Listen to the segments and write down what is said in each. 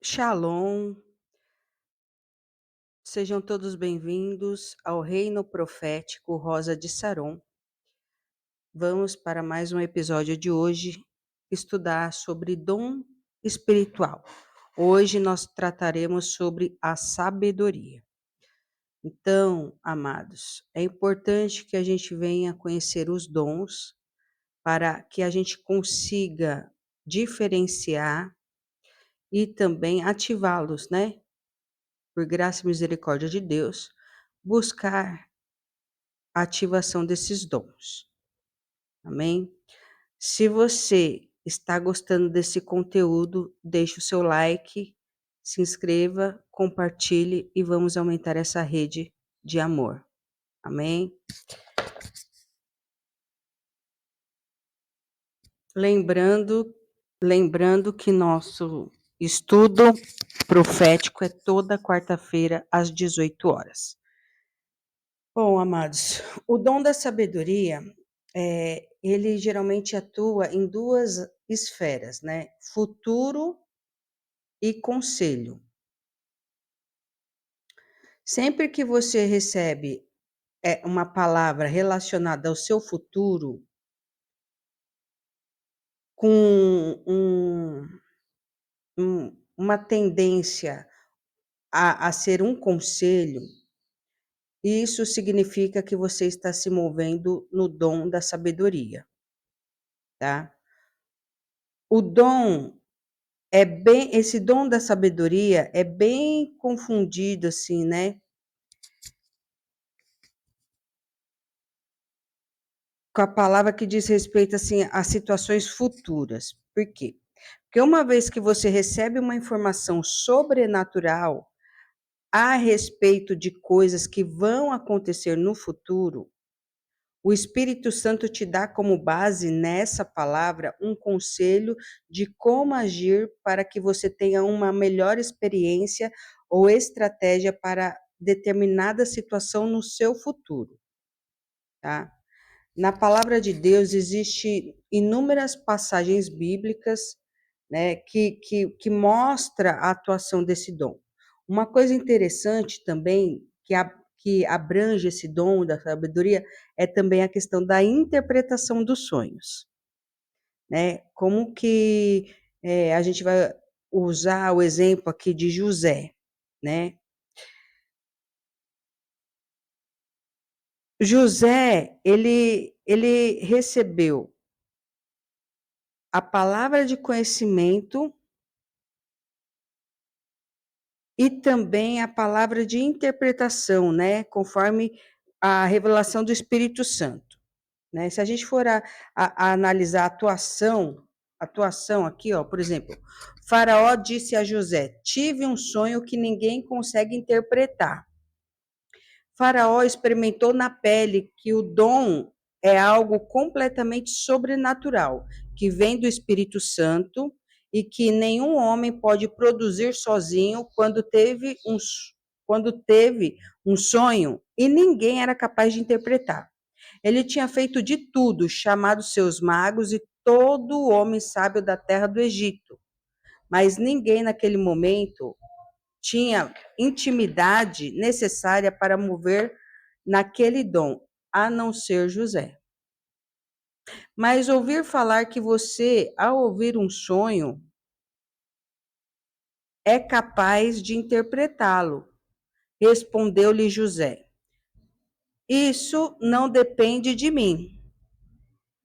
Shalom, sejam todos bem-vindos ao Reino Profético Rosa de Saron. Vamos para mais um episódio de hoje, estudar sobre dom espiritual. Hoje nós trataremos sobre a sabedoria. Então, amados, é importante que a gente venha conhecer os dons para que a gente consiga diferenciar e também ativá-los, né? Por graça e misericórdia de Deus, buscar a ativação desses dons. Amém? Se você está gostando desse conteúdo, deixe o seu like, se inscreva, compartilhe e vamos aumentar essa rede de amor. Amém? Lembrando que nosso estudo profético é toda quarta-feira às 18 horas. Bom, amados, o dom da sabedoria, ele geralmente atua em duas esferas, né? Futuro e conselho. Sempre que você recebe uma palavra relacionada ao seu futuro, com uma tendência a ser um conselho, isso significa que você está se movendo no dom da sabedoria, tá? O dom esse dom da sabedoria é bem confundido, assim, né? Com a palavra que diz respeito, assim, a situações futuras. Por quê? Porque uma vez que você recebe uma informação sobrenatural a respeito de coisas que vão acontecer no futuro, o Espírito Santo te dá como base nessa palavra um conselho de como agir para que você tenha uma melhor experiência ou estratégia para determinada situação no seu futuro, tá? Na palavra de Deus existe inúmeras passagens bíblicas, né, que mostra a atuação desse dom. Uma coisa interessante também que abrange esse dom da sabedoria é também a questão da interpretação dos sonhos, né? Como que a gente vai usar o exemplo aqui de José, né? José, ele recebeu a palavra de conhecimento e também a palavra de interpretação, né, conforme a revelação do Espírito Santo, né? Se a gente for a analisar a atuação aqui, ó, por exemplo, Faraó disse a José: "Tive um sonho que ninguém consegue interpretar." Faraó experimentou na pele que o dom é algo completamente sobrenatural, que vem do Espírito Santo e que nenhum homem pode produzir sozinho quando teve um sonho e ninguém era capaz de interpretar. Ele tinha feito de tudo, chamado seus magos e todo homem sábio da terra do Egito, mas ninguém naquele momento tinha intimidade necessária para mover naquele dom, a não ser José. Mas ouvir falar que você, ao ouvir um sonho, é capaz de interpretá-lo, respondeu-lhe José. Isso não depende de mim,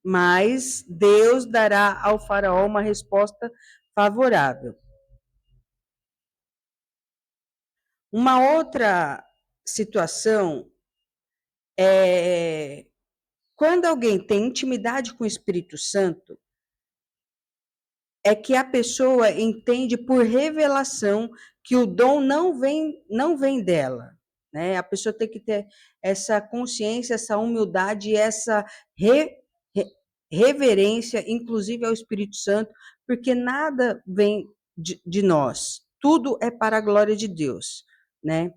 mas Deus dará ao faraó uma resposta favorável. Uma outra situação é quando alguém tem intimidade com o Espírito Santo, é que a pessoa entende por revelação que o dom não vem dela, né? A pessoa tem que ter essa consciência, essa humildade, essa re, reverência, inclusive ao Espírito Santo, porque nada vem de nós, tudo é para a glória de Deus, né?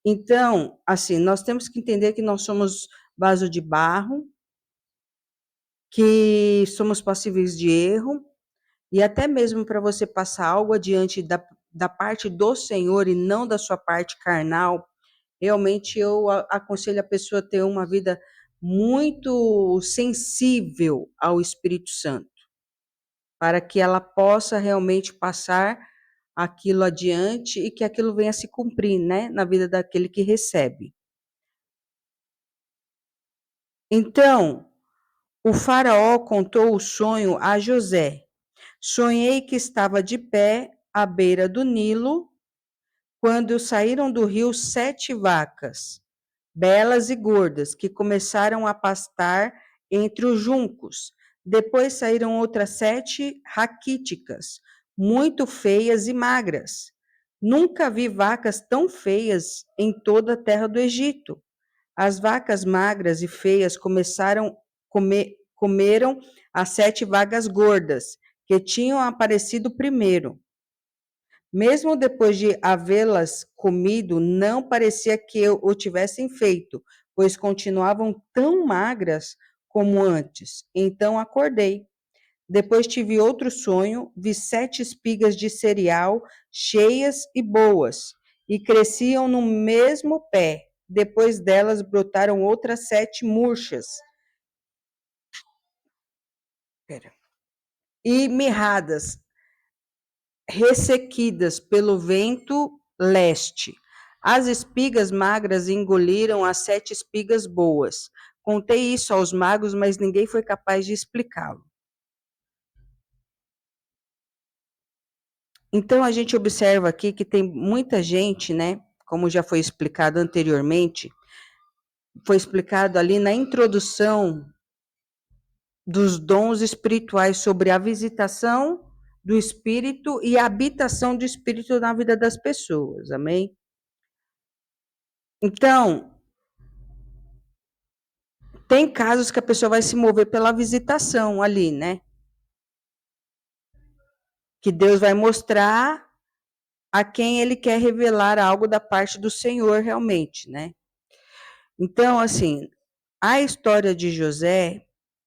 Então, assim, nós temos que entender que nós somos vaso de barro, que somos passíveis de erro, e até mesmo para você passar algo adiante da parte do Senhor e não da sua parte carnal, realmente eu aconselho a pessoa a ter uma vida muito sensível ao Espírito Santo, para que ela possa realmente passar aquilo adiante e que aquilo venha a se cumprir, né, na vida daquele que recebe. Então, o faraó contou o sonho a José. Sonhei que estava de pé à beira do Nilo, quando saíram do rio 7 vacas, belas e gordas, que começaram a pastar entre os juncos. Depois saíram outras 7 raquíticas, muito feias e magras. Nunca vi vacas tão feias em toda a terra do Egito. As vacas magras e feias comeram as 7 vacas gordas, que tinham aparecido primeiro. Mesmo depois de havê-las comido, não parecia que o tivessem feito, pois continuavam tão magras como antes. Então acordei. Depois tive outro sonho, vi 7 espigas de cereal cheias e boas, e cresciam no mesmo pé. Depois delas brotaram outras 7 murchas e mirradas, ressequidas pelo vento leste. As espigas magras engoliram as 7 espigas boas. Contei isso aos magos, mas ninguém foi capaz de explicá-lo. Então a gente observa aqui que tem muita gente, né? Como já foi explicado anteriormente, foi explicado ali na introdução dos dons espirituais sobre a visitação do Espírito e a habitação do Espírito na vida das pessoas, amém? Então, tem casos que a pessoa vai se mover pela visitação ali, né? Que Deus vai mostrar a quem ele quer revelar algo da parte do Senhor realmente, né? Então, assim, a história de José,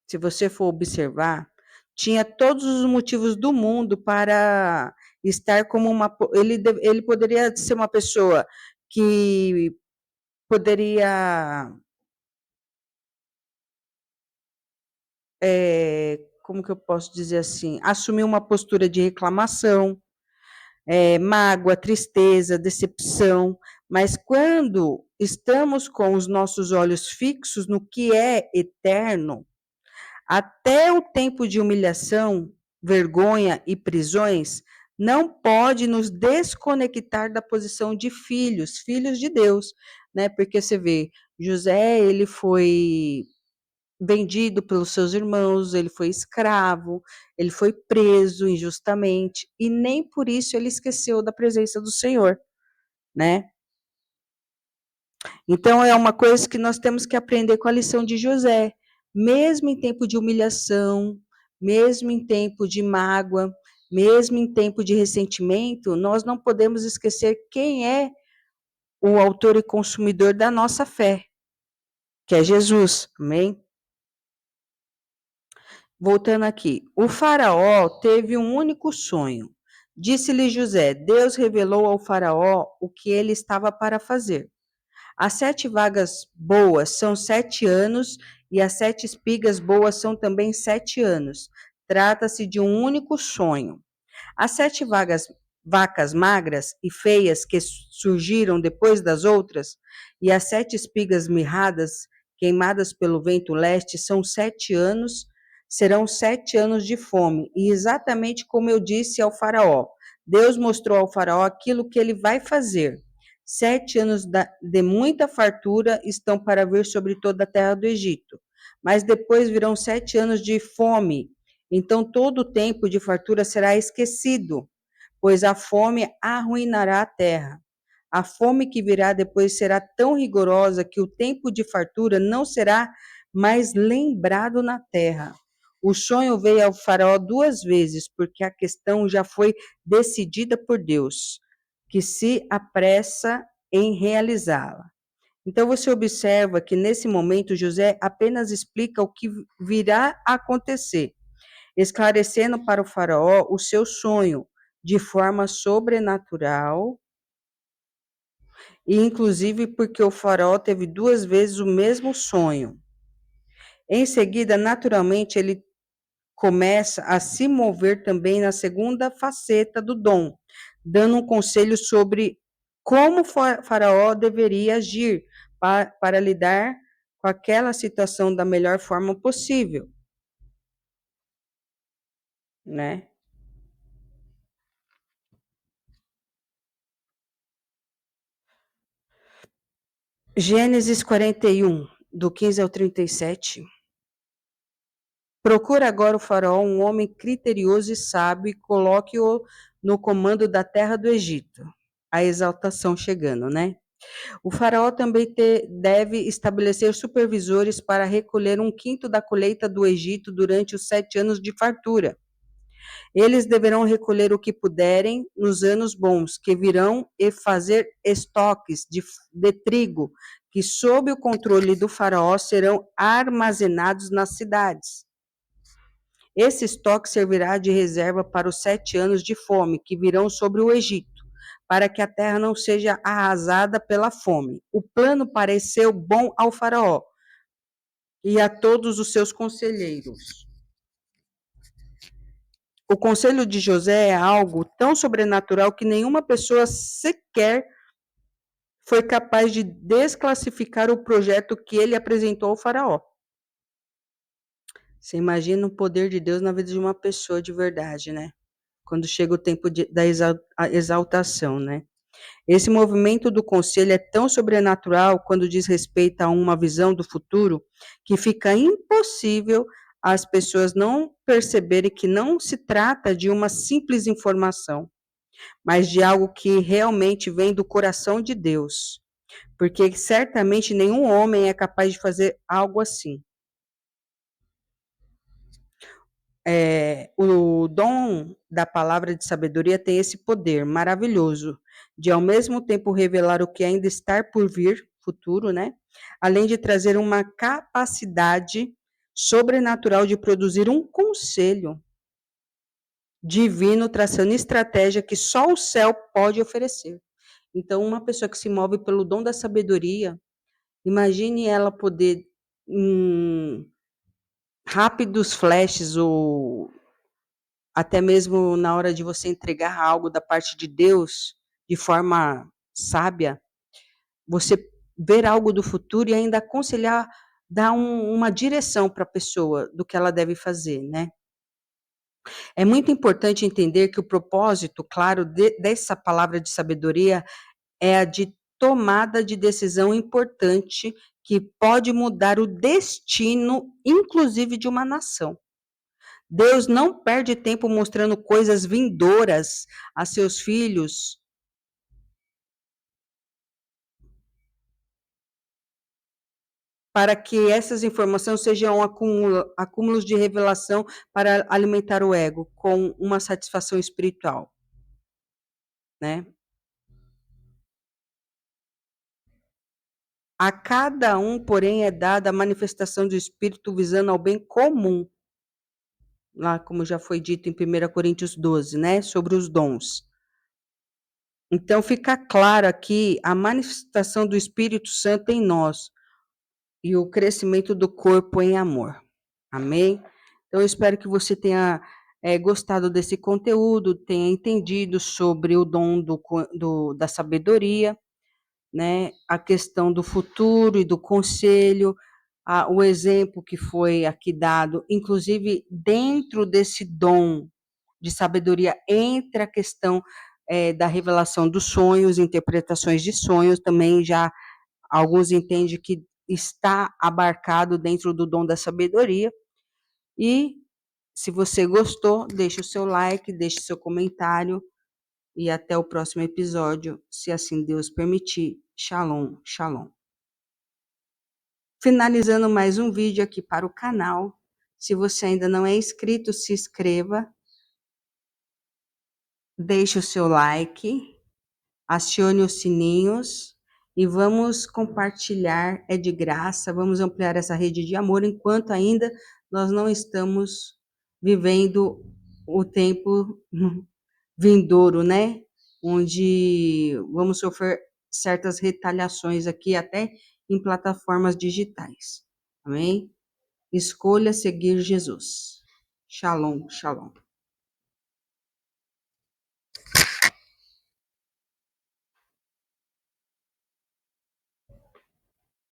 se você for observar, tinha todos os motivos do mundo para estar como uma. Ele poderia ser uma pessoa que poderia. Como que eu posso dizer assim? Assumir uma postura de reclamação, mágoa, tristeza, decepção, mas quando estamos com os nossos olhos fixos no que é eterno, até o tempo de humilhação, vergonha e prisões não pode nos desconectar da posição de filhos, filhos de Deus, né? Porque você vê, José, ele foi vendido pelos seus irmãos, ele foi escravo, ele foi preso injustamente e nem por isso ele esqueceu da presença do Senhor, né? Então é uma coisa que nós temos que aprender com a lição de José, mesmo em tempo de humilhação, mesmo em tempo de mágoa, mesmo em tempo de ressentimento, nós não podemos esquecer quem é o autor e consumidor da nossa fé, que é Jesus, amém? Voltando aqui, o faraó teve um único sonho. Disse-lhe José: Deus revelou ao faraó o que ele estava para fazer. As 7 vagas boas são 7 anos, e as 7 espigas boas são também 7 anos. Trata-se de um único sonho. As 7 vacas magras e feias que surgiram depois das outras, e as 7 espigas mirradas, queimadas pelo vento leste, são 7 anos, serão 7 anos de fome. E exatamente como eu disse ao faraó, Deus mostrou ao faraó aquilo que ele vai fazer. 7 anos de muita fartura estão para vir sobre toda a terra do Egito. Mas depois virão 7 anos de fome. Então todo o tempo de fartura será esquecido, pois a fome arruinará a terra. A fome que virá depois será tão rigorosa que o tempo de fartura não será mais lembrado na terra. O sonho veio ao faraó 2 vezes, porque a questão já foi decidida por Deus, que se apressa em realizá-la. Então você observa que nesse momento José apenas explica o que virá a acontecer, esclarecendo para o faraó o seu sonho, de forma sobrenatural, e inclusive porque o faraó teve 2 vezes o mesmo sonho. Em seguida, naturalmente, ele começa a se mover também na segunda faceta do dom, dando um conselho sobre como Faraó deveria agir para lidar com aquela situação da melhor forma possível, né? Gênesis 41, do 15 ao 37. Procura agora o faraó um homem criterioso e sábio e coloque-o no comando da terra do Egito. A exaltação chegando, né? O faraó também deve estabelecer supervisores para recolher 1/5 da colheita do Egito durante os 7 anos de fartura. Eles deverão recolher o que puderem nos anos bons, que virão, e fazer estoques de trigo, que, sob o controle do faraó, serão armazenados nas cidades. Esse estoque servirá de reserva para os 7 anos de fome que virão sobre o Egito, para que a terra não seja arrasada pela fome. O plano pareceu bom ao faraó e a todos os seus conselheiros. O conselho de José é algo tão sobrenatural que nenhuma pessoa sequer foi capaz de desclassificar o projeto que ele apresentou ao faraó. Você imagina o poder de Deus na vida de uma pessoa de verdade, né? Quando chega o tempo da exaltação, né? Esse movimento do conselho é tão sobrenatural quando diz respeito a uma visão do futuro que fica impossível as pessoas não perceberem que não se trata de uma simples informação, mas de algo que realmente vem do coração de Deus, porque certamente nenhum homem é capaz de fazer algo assim. O dom da palavra de sabedoria tem esse poder maravilhoso de, ao mesmo tempo, revelar o que ainda está por vir, futuro, né? Além de trazer uma capacidade sobrenatural de produzir um conselho divino, traçando estratégia que só o céu pode oferecer. Então, uma pessoa que se move pelo dom da sabedoria, imagine ela poder, rápidos flashes ou até mesmo na hora de você entregar algo da parte de Deus, de forma sábia, você ver algo do futuro e ainda aconselhar, dar uma direção para a pessoa do que ela deve fazer, né? É muito importante entender que o propósito, claro, dessa palavra de sabedoria é a de tomada de decisão importante que pode mudar o destino, inclusive de uma nação. Deus não perde tempo mostrando coisas vindouras a seus filhos para que essas informações sejam acúmulos de revelação para alimentar o ego com uma satisfação espiritual, né? A cada um, porém, é dada a manifestação do Espírito visando ao bem comum, lá como já foi dito em 1 Coríntios 12, né, sobre os dons. Então fica claro aqui a manifestação do Espírito Santo em nós e o crescimento do corpo em amor. Amém? Então eu espero que você tenha gostado desse conteúdo, tenha entendido sobre o dom da sabedoria, né? A questão do futuro e do conselho, o exemplo que foi aqui dado, inclusive dentro desse dom de sabedoria, entra a questão da revelação dos sonhos, interpretações de sonhos, também já alguns entendem que está abarcado dentro do dom da sabedoria. E se você gostou, deixe o seu like, deixe seu comentário e até o próximo episódio, se assim Deus permitir. Shalom, shalom. Finalizando mais um vídeo aqui para o canal. Se você ainda não é inscrito, se inscreva, deixe o seu like, acione os sininhos e vamos compartilhar, é de graça, vamos ampliar essa rede de amor enquanto ainda nós não estamos vivendo o tempo vindouro, né? Onde vamos sofrer certas retaliações aqui, até em plataformas digitais. Amém? Escolha seguir Jesus. Shalom, shalom.